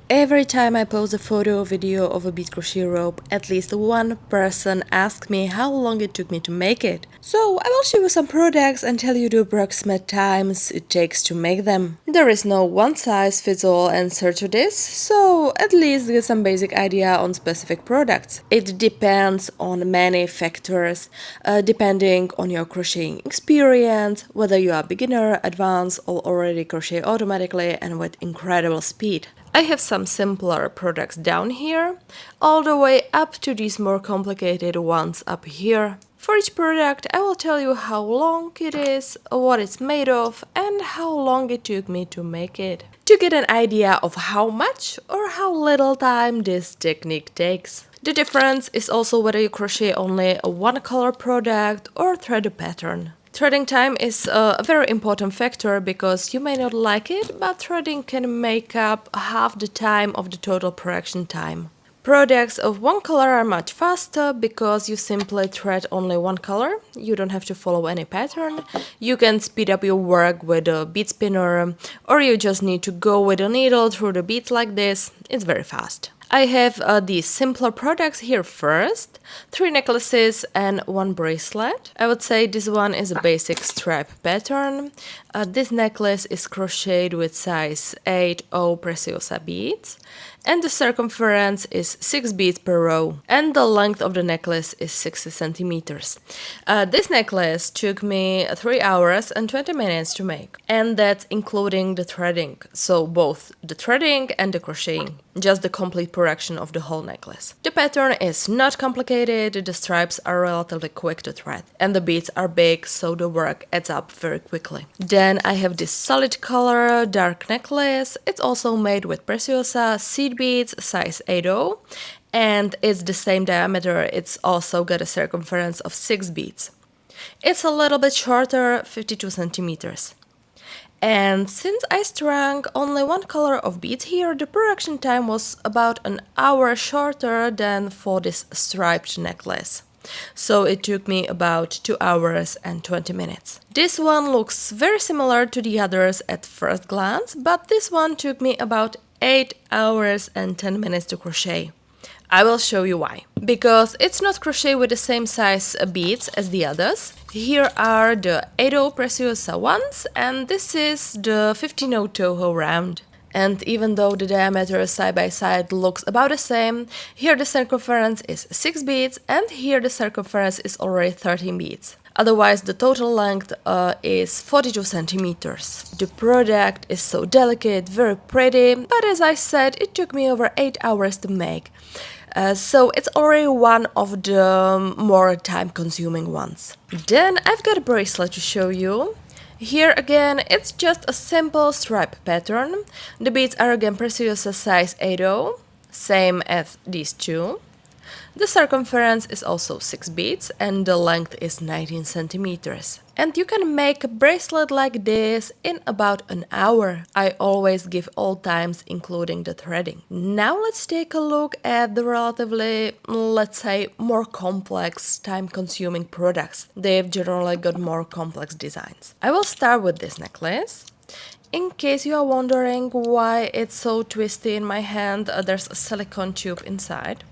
Every time I post a photo or video of a bead crochet rope, at least one person asks me how long it took me to make it. So I will show you some products and tell you the approximate times it takes to make them. There is no one-size-fits-all answer to this, so at least get some basic idea on specific products. It depends on many factors, depending on your crocheting experience, whether you are beginner, advanced, or already crochet automatically and with incredible speed. I have some simpler products down here, all the way up to these more complicated ones up here. For each product, I will tell you how long it is, what it's made of, and how long it took me to make it, to get an idea of how much or how little time this technique takes. The difference is also whether you crochet only a one-color product or thread a pattern. Threading time is a very important factor because you may not like it, but threading can make up half the time of the total production time. Products of one color are much faster because you simply thread only one color. You don't have to follow any pattern. You can speed up your work with a bead spinner, or you just need to go with a needle through the beads like this. It's very fast. I have these simpler products here first, 3 necklaces and 1 bracelet. I would say this one is a basic stripe pattern. This necklace is crocheted with size 8/0 Preciosa beads, and the circumference is 6 beads per row, and the length of the necklace is 60 centimeters. This necklace took me 3 hours and 20 minutes to make, and that's including the threading, so both the threading and the crocheting, just the complete production of the whole necklace. The pattern is not complicated, the stripes are relatively quick to thread, and the beads are big, so the work adds up very quickly. Then I have this solid color dark necklace. It's also made with Preciosa seed beads size 8/0, and it's the same diameter. It's also got a circumference of 6 beads. It's a little bit shorter, 52 centimeters. And since I strung only one color of beads here, the production time was about an hour shorter than for this striped necklace. So it took me about 2 hours and 20 minutes. This one looks very similar to the others at first glance, but this one took me about 8 hours and 10 minutes to crochet. I will show you why. Because it's not crochet with the same size beads as the others. Here are the 8/0 Preciosa ones, and this is the 15/0 Toho round. And even though the diameter side by side looks about the same, here the circumference is 6 beads and here the circumference is already 13 beads. Otherwise, the total length is 42 centimeters. The product is so delicate, very pretty, but as I said, it took me over 8 hours to make. So it's already one of the more time-consuming ones. Then I've got a bracelet to show you. Here again, it's just a simple stripe pattern. The beads are again Preciosa size 8/0, same as these two. The circumference is also 6 beads and the length is 19 centimeters. And you can make a bracelet like this in about an hour. I always give all times including the threading. Now let's take a look at the relatively, let's say, more complex, time-consuming products. They've generally got more complex designs. I will start with this necklace. In case you are wondering why it's so twisty in my hand, there's a silicone tube inside,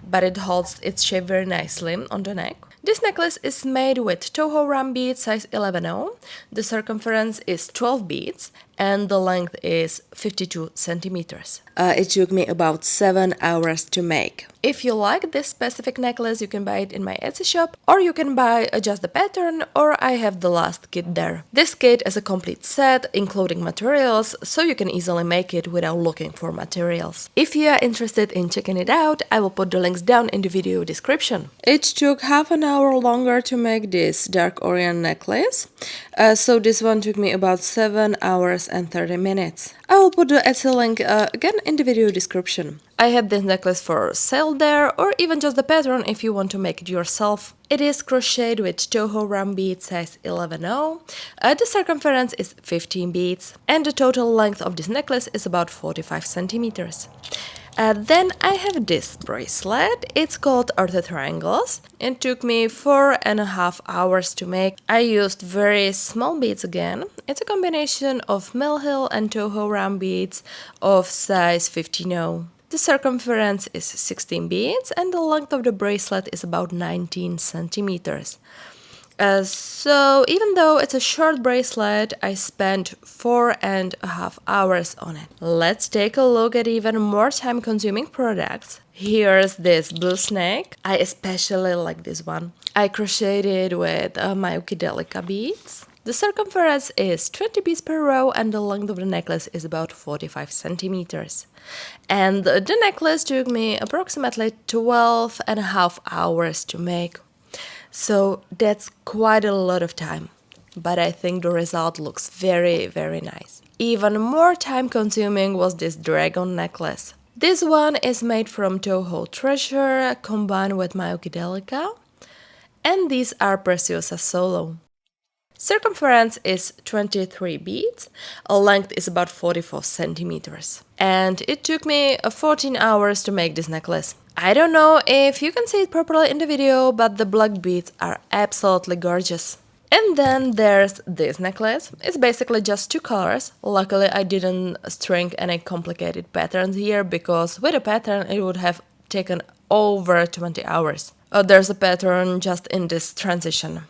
but it holds its shape very nicely on the neck. This necklace is made with Toho round beads size 11/0. The circumference is 12 beads and the length is 52 centimeters. It took me about 7 hours to make. If you like this specific necklace, you can buy it in my Etsy shop, or you can buy just the pattern, or I have the last kit there. This kit is a complete set, including materials, so you can easily make it without looking for materials. If you are interested in checking it out, I will put the links down in the video description. It took half an hour longer to make this dark Orient necklace, so this one took me about 7 hours and 30 minutes. I will put the Etsy link again in the video description. I have this necklace for sale there, or even just the pattern if you want to make it yourself. It is crocheted with Toho round bead size 11/0. The circumference is 15 beads and the total length of this necklace is about 45 centimeters. Then I have this bracelet. It's called Earthy Triangles. It took me 4.5 hours to make. I used very small beads again. It's a combination of Mill Hill and Toho round beads of size 15-0. The circumference is 16 beads and the length of the bracelet is about 19 centimeters. So even though it's a short bracelet, I spent 4.5 hours on it. Let's take a look at even more time-consuming products. Here's this blue snake. I especially like this one. I crocheted with my Danysska beads. The circumference is 20 beads per row and the length of the necklace is about 45 centimeters. And the necklace took me approximately 12.5 hours to make. So that's quite a lot of time, but I think the result looks very, very nice. Even more time consuming was this dragon necklace. This one is made from Toho treasure combined with my Danysska, and these are Preciosa Solo. Circumference is 23 beads, length is about 44 centimeters. And it took me 14 hours to make this necklace. I don't know if you can see it properly in the video, but the black beads are absolutely gorgeous. And then there's this necklace. It's basically just two colors. Luckily I didn't string any complicated patterns here, because with a pattern it would have taken over 20 hours. There's a pattern just in this transition.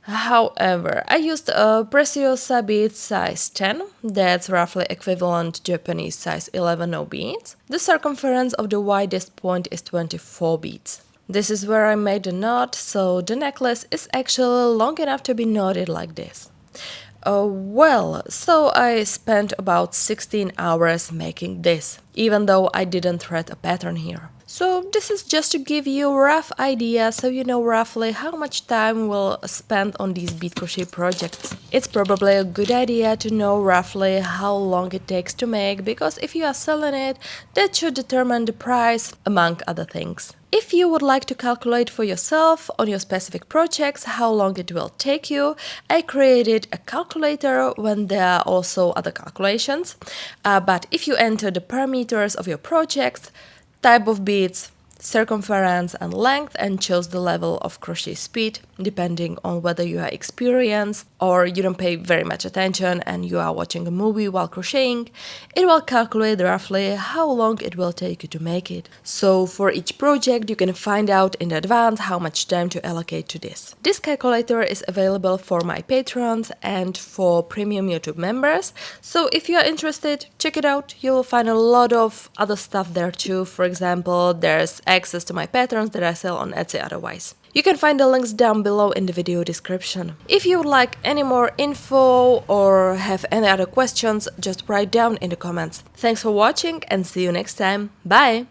However, I used a Preciosa bead size 10, that's roughly equivalent to Japanese size 11 beads. The circumference of the widest point is 24 beads. This is where I made the knot, so the necklace is actually long enough to be knotted like this. So I spent about 16 hours making this, even though I didn't thread a pattern here. So this is just to give you a rough idea, so you know roughly how much time we'll spend on these bead crochet projects. It's probably a good idea to know roughly how long it takes to make, because if you are selling it, that should determine the price, among other things. If you would like to calculate for yourself on your specific projects how long it will take you, I created a calculator when there are also other calculations. But if you enter the parameters of your projects, type of beads, circumference and length, and choose the level of crochet speed, depending on whether you are experienced or you don't pay very much attention and you are watching a movie while crocheting, it will calculate roughly how long it will take you to make it. So for each project you can find out in advance how much time to allocate to this. This calculator is available for my patrons and for premium YouTube members, so if you are interested, check it out. You will find a lot of other stuff there too. For example, there's access to my patterns that I sell on Etsy otherwise. You can find the links down below in the video description. If you would like any more info or have any other questions, just write down in the comments. Thanks for watching and see you next time. Bye!